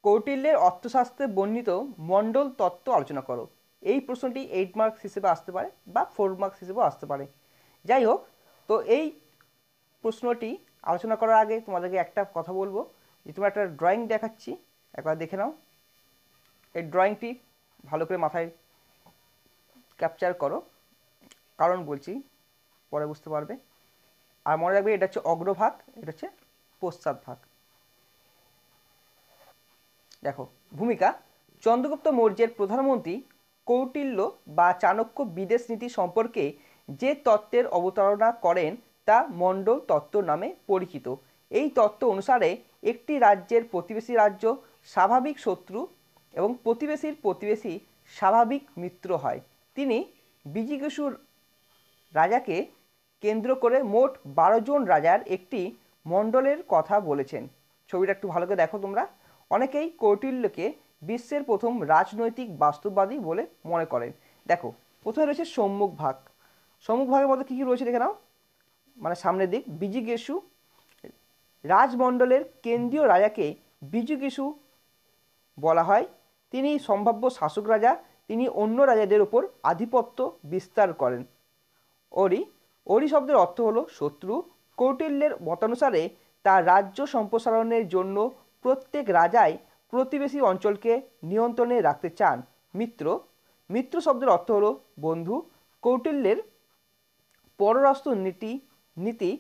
কৌটিল্যের অর্থশাস্ত্রে বর্ণিত মণ্ডল তত্ত্ব আলোচনা করো। এই প্রশ্নটি 8 মার্কস হিসেবে আসতে পারে বা 4 মার্কস হিসেবেও আসতে পারে। যাই হোক, তো এই প্রশ্নটি আলোচনা করার আগে তোমাদেরকে একটা কথা বলবো যে তোমরা একটা ড্রয়িং দেখাচ্ছি, একবার দেখে নাও। এই ড্রয়িংটি ভালো করে মাথায় ক্যাপচার করো, কারণ বলছি পরে বুঝতে পারবে। আর মনে রাখবে এটা হচ্ছে অগ্রভাগ, এটা হচ্ছে পশ্চাৎ ভাগ। দেখো ভূমিকা। চন্দ্রগুপ্ত মৌর্যের প্রধানমন্ত্রী কৌটিল্য বা চাণক্য বিদেশ নীতি সম্পর্কে যে তত্ত্বের অবতারণা করেন তা মণ্ডল তত্ত্ব নামে পরিচিত। এই তত্ত্ব অনুসারে একটি রাজ্যের প্রতিবেশী রাজ্য স্বাভাবিক শত্রু এবং প্রতিবেশীর প্রতিবেশী স্বাভাবিক মিত্র হয়। তিনি বিজিগীষু রাজাকে কেন্দ্র করে মোট 12 জন রাজার একটি মণ্ডলের কথা বলেছেন। ছবিটা একটু ভালো করে দেখো তোমরা। অনেকেই কৌটিল্যকে বিশ্বের প্রথম রাজনৈতিক বাস্তববাদী বলে মনে করেন। দেখো প্রথমে রয়েছে সম্মুখ ভাগ। সম্মুখ ভাগের মধ্যে কী কী রয়েছে দেখে নাও। মানে সামনের দিক, বিজিগীষু রাজমণ্ডলের কেন্দ্রীয় রাজাকে বিজিগীষু বলা হয়। তিনি সম্ভাব্য শাসক রাজা, তিনি অন্য রাজাদের উপর আধিপত্য বিস্তার করেন। ওরি শব্দের অর্থ হলো শত্রু। কৌটিল্যের মতানুসারে তার রাজ্য সম্প্রসারণের জন্য প্রত্যেক রাজাই প্রতিবেশী অঞ্চলকে নিয়ন্ত্রণে রাখতে চান। মিত্র শব্দের অর্থ হলো বন্ধু। কৌটিল্যের পররাষ্ট্র নীতি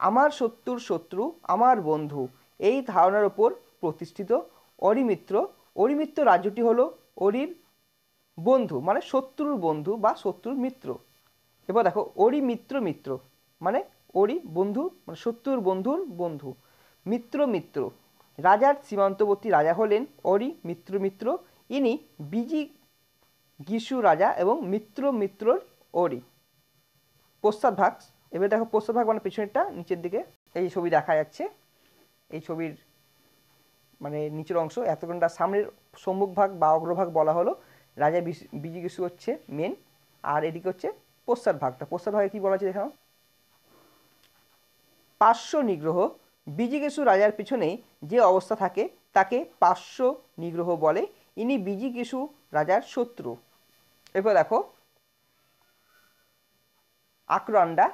আমার শত্রুর শত্রু আমার বন্ধু এই ধারণার উপর প্রতিষ্ঠিত। অরিমিত্র রাজ্যটি হলো অরির বন্ধু, মানে শত্রুর বন্ধু বা শত্রুর মিত্র। এবার দেখো মিত্র মানে অরি বন্ধু, মানে শত্রুর বন্ধুর বন্ধু। মিত্র রাজার সীমান্তবর্তী রাজা হলেন অরি মিত্র। ইনি বিজিগীষু রাজা এবং মিত্রর অরি। পশ্চাৎ ভাগ। এবার দেখো পশ্চাৎ ভাগ মানে পিছনেরটা, নিচের দিকে এই ছবি দেখা যাচ্ছে। এই ছবির মানে নিচের অংশ, এতক্ষণটা সামনের সম্মুখ ভাগ বা অগ্রভাগ বলা হলো। রাজা বিজিগীষু হচ্ছে মেন, আর এদিকে হচ্ছে পশ্চাৎ ভাগটা। পশ্চাৎ ভাগে কী বলা আছে দেখাও। পার্শ্ব নিগ্রহ। বিজিগীষু রাজার পিছনে যে অবস্থা থাকে তাকে পার্শ্ব নিগ্রহ বলে। ইনি বিজিগীষু রাজার শত্রু। এরপর দেখো আকরান্ডা।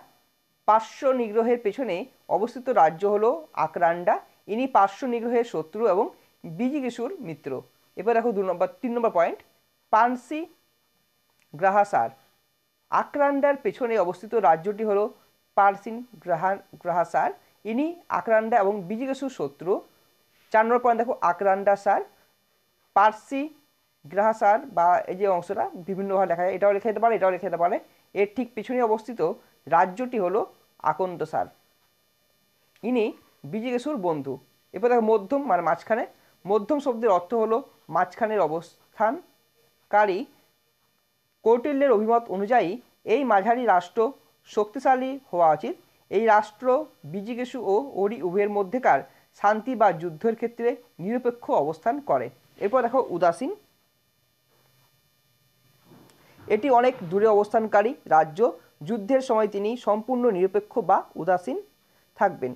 পার্শ্ব নিগ্রহের পেছনে অবস্থিত রাজ্য হলো আকরান্ডা। ইনি পার্শ্ব নিগ্রহের শত্রু এবং বিজিগীষুর মিত্র। এরপর দেখো 3 নম্বর পয়েন্ট, পানসি গ্রাহাসার। আকরান্ডার পেছনে অবস্থিত রাজ্যটি হলো পারসিন গ্রাহাসার। ইনি আকরান্ডা এবং বিজিগীষুর শত্রু। 4 নম্বর পয়েন্ট দেখো আকরান্ডা সার। পারসি গ্রাহাসার বা এই যে অংশটা বিভিন্নভাবে লেখা যায়, এটাও লেখা যেতে পারে, এটাও লেখা যেতে পারে। এর ঠিক পিছনে অবস্থিত রাজ্যটি হলো আকন্দসার। ইনি বিজিগীষুর বন্ধু। এরপর দেখো মধ্যম মানে মাঝখানে। মধ্যম শব্দের অর্থ হলো মাঝখানের অবস্থানকারী। কৌটিল্যের অভিমত অনুযায়ী এই মাঝারি রাষ্ট্র শক্তিশালী হওয়া উচিত। এই রাষ্ট্র বিজিগীষু ও অরি উভয়ের মধ্যেকার শান্তি বা যুদ্ধের ক্ষেত্রে নিরপেক্ষ অবস্থান করে। এরপর দেখো উদাসীন। এটি অনেক দূরে অবস্থানকারী রাজ্য। যুদ্ধের সময় তিনি সম্পূর্ণ নিরপেক্ষ বা উদাসীন থাকবেন।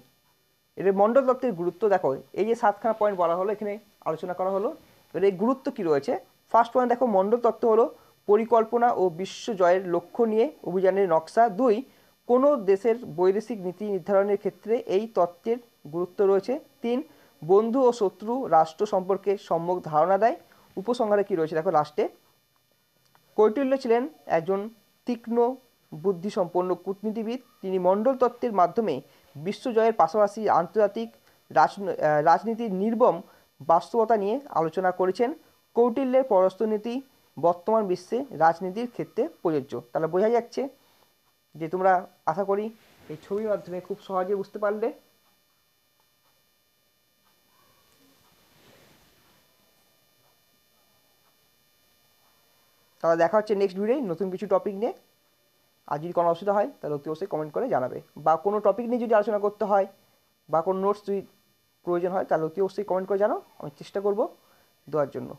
এর মণ্ডল তত্ত্বের গুরুত্ব দেখো, এই যে 7খানা পয়েন্ট বলা হলো, এখানে আলোচনা করা হলো। এর এই গুরুত্ব কী রয়েছে। ফার্স্ট পয়েন্ট দেখো, মণ্ডল তত্ত্ব হলো পরিকল্পনা ও বিশ্ব জয়ের লক্ষ্য নিয়ে অভিযানের নকশা। 2, কোনো দেশের বৈদেশিক নীতি নির্ধারণের ক্ষেত্রে এই তত্ত্বের গুরুত্ব রয়েছে। 3, বন্ধু ও শত্রু রাষ্ট্র সম্পর্কে সম্যক ধারণা দেয়। উপসংহারে কী রয়েছে দেখো লাস্টে। কৌটিল্য ছিলেন একজন তীক্ষ্ণ বুদ্ধিসম্পন্ন কূটনীতিবিদ। তিনি মণ্ডল তত্ত্বের মাধ্যমে বিশ্বজয়ের পাশাপাশি আন্তর্জাতিক রাজনীতির নির্মম বাস্তবতা নিয়ে আলোচনা করেছেন। কৌটিল্যের পররাষ্ট্রনীতি বর্তমান বিশ্বে রাজনীতির ক্ষেত্রে প্রযোজ্য। তাহলে বোঝা যাচ্ছে যে তোমরা আশা করি এই ছবির মাধ্যমে খুব সহজে বুঝতে পারলে। তাহলে দেখা হচ্ছে নেক্সট ভিডিওয় নতুন কিছু টপিক নিয়ে। আর যদি কোনো অসুবিধা হয় তাহলে অতি অবশ্যই কমেন্ট করে জানাবে, বা কোনো টপিক নিয়ে যদি আলোচনা করতে হয় বা কোনো নোটস যদি প্রয়োজন হয় তাহলে অতি অবশ্যই কমেন্ট করে জানাও, আমি চেষ্টা করব দেওয়ার জন্য।